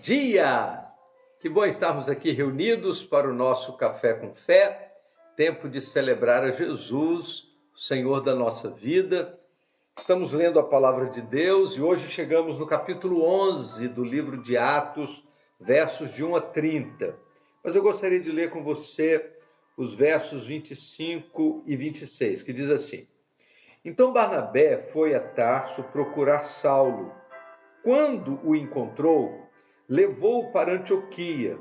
dia! Que bom estarmos aqui reunidos para o nosso Café com Fé, tempo de celebrar a Jesus, o Senhor da nossa vida. Estamos lendo a Palavra de Deus e hoje chegamos no capítulo 11 do livro de Atos, versos de 1 a 30. Mas eu gostaria de ler com você os versos 25 e 26, que diz assim: Então Barnabé foi a Tarso procurar Saulo. Quando o encontrou, levou-o para Antioquia.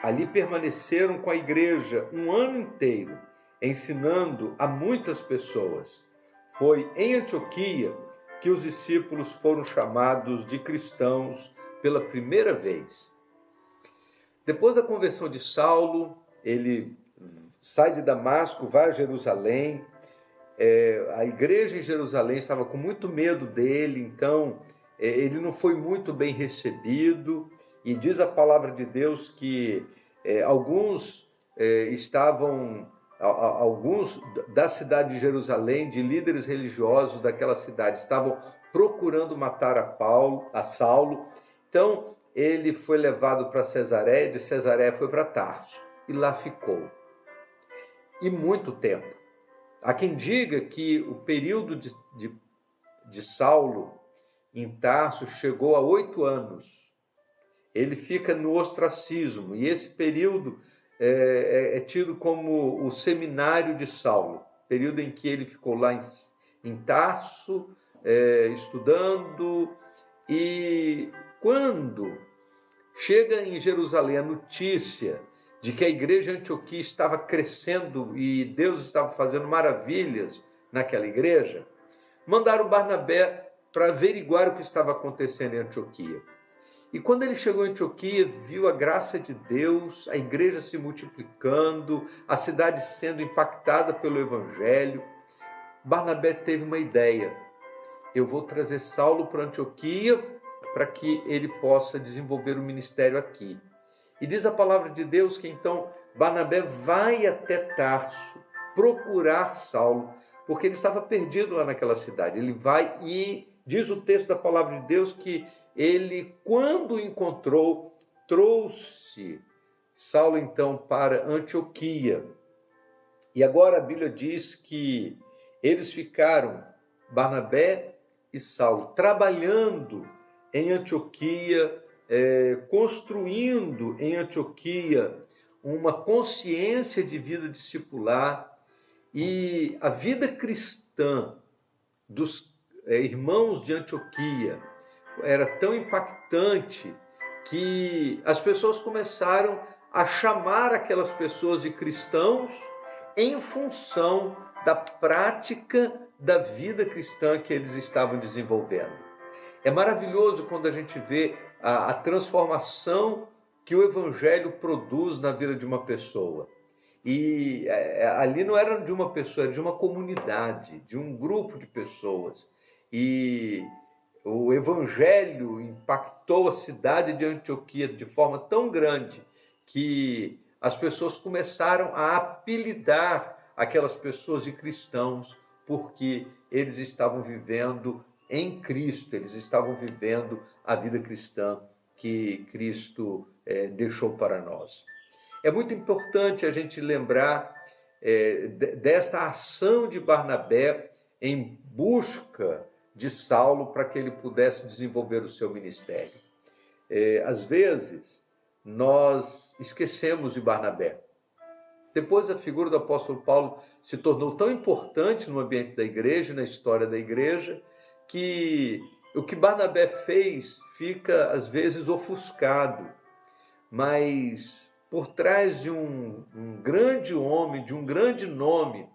Ali permaneceram com a igreja um ano inteiro, ensinando a muitas pessoas. Foi em Antioquia que os discípulos foram chamados de cristãos pela primeira vez. Depois da conversão de Saulo, ele sai de Damasco, vai a Jerusalém. A igreja em Jerusalém estava com muito medo dele, então ele não foi muito bem recebido, e diz a palavra de Deus que alguns da cidade de Jerusalém, de líderes religiosos daquela cidade, estavam procurando matar a Saulo. Então ele foi levado para Cesareia, de Cesareia foi para Tarso, e lá ficou. E muito tempo. Há quem diga que o período de Saulo em Tarso chegou a 8 anos. Ele fica no ostracismo, e esse período é tido como o seminário de Saulo, período em que ele ficou lá em Tarso, estudando, e quando chega em Jerusalém a notícia de que a igreja de Antioquia estava crescendo e Deus estava fazendo maravilhas naquela igreja, mandaram Barnabé para averiguar o que estava acontecendo em Antioquia. E quando ele chegou em Antioquia, viu a graça de Deus, a igreja se multiplicando, a cidade sendo impactada pelo evangelho. Barnabé teve uma ideia: eu vou trazer Saulo para Antioquia para que ele possa desenvolver o ministério aqui. E diz a palavra de Deus que então Barnabé vai até Tarso procurar Saulo, porque ele estava perdido lá naquela cidade. Ele vai e diz o texto da palavra de Deus que ele, quando o encontrou, trouxe Saulo então para Antioquia. E agora a Bíblia diz que eles ficaram, Barnabé e Saulo, trabalhando em Antioquia, construindo em Antioquia uma consciência de vida discipular, e a vida cristã dos irmãos de Antioquia era tão impactante que as pessoas começaram a chamar aquelas pessoas de cristãos em função da prática da vida cristã que eles estavam desenvolvendo. É maravilhoso quando a gente vê a transformação que o evangelho produz na vida de uma pessoa. E ali não era de uma pessoa, era de uma comunidade, de um grupo de pessoas. E o evangelho impactou a cidade de Antioquia de forma tão grande que as pessoas começaram a apelidar aquelas pessoas de cristãos, porque eles estavam vivendo em Cristo, eles estavam vivendo a vida cristã que Cristo deixou para nós. É muito importante a gente lembrar desta ação de Barnabé em busca de Saulo para que ele pudesse desenvolver o seu ministério. Às vezes, nós esquecemos de Barnabé. Depois, a figura do apóstolo Paulo se tornou tão importante no ambiente da igreja, na história da igreja, que o que Barnabé fez fica, às vezes, ofuscado. Mas por trás de um grande homem, de um grande nome,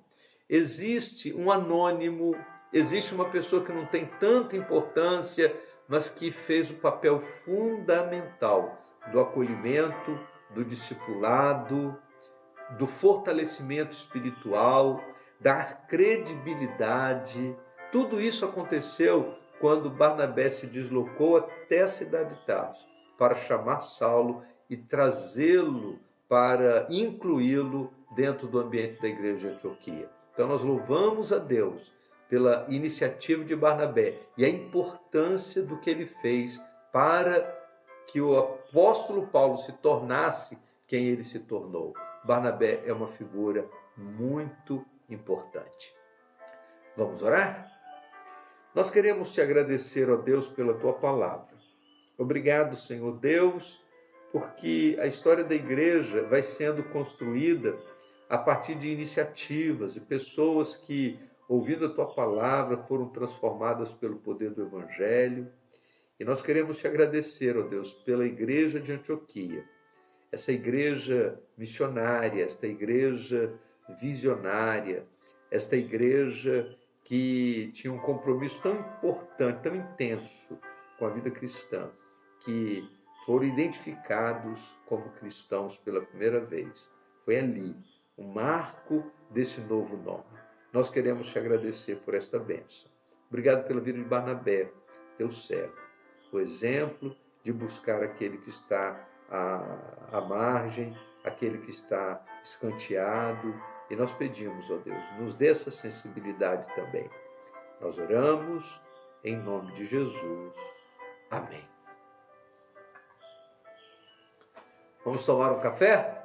existe um anônimo, existe uma pessoa que não tem tanta importância, mas que fez o papel fundamental do acolhimento, do discipulado, do fortalecimento espiritual, da credibilidade. Tudo isso aconteceu quando Barnabé se deslocou até a cidade de Tarso para chamar Saulo e trazê-lo para incluí-lo dentro do ambiente da igreja de Antioquia. Então nós louvamos a Deus pela iniciativa de Barnabé e a importância do que ele fez para que o apóstolo Paulo se tornasse quem ele se tornou. Barnabé é uma figura muito importante. Vamos orar? Nós queremos te agradecer, ó Deus, pela tua palavra. Obrigado, Senhor Deus, porque a história da igreja vai sendo construída a partir de iniciativas e pessoas que, ouvindo a tua palavra, foram transformadas pelo poder do Evangelho. E nós queremos te agradecer, ó Deus, pela igreja de Antioquia, essa igreja missionária, esta igreja visionária, esta igreja que tinha um compromisso tão importante, tão intenso com a vida cristã, que foram identificados como cristãos pela primeira vez. Foi ali, o marco desse novo nome. Nós queremos te agradecer por esta bênção. Obrigado pela vida de Barnabé, teu servo. O exemplo de buscar aquele que está à margem, aquele que está escanteado. E nós pedimos, ó Deus, nos dê essa sensibilidade também. Nós oramos em nome de Jesus. Amém. Vamos tomar um café?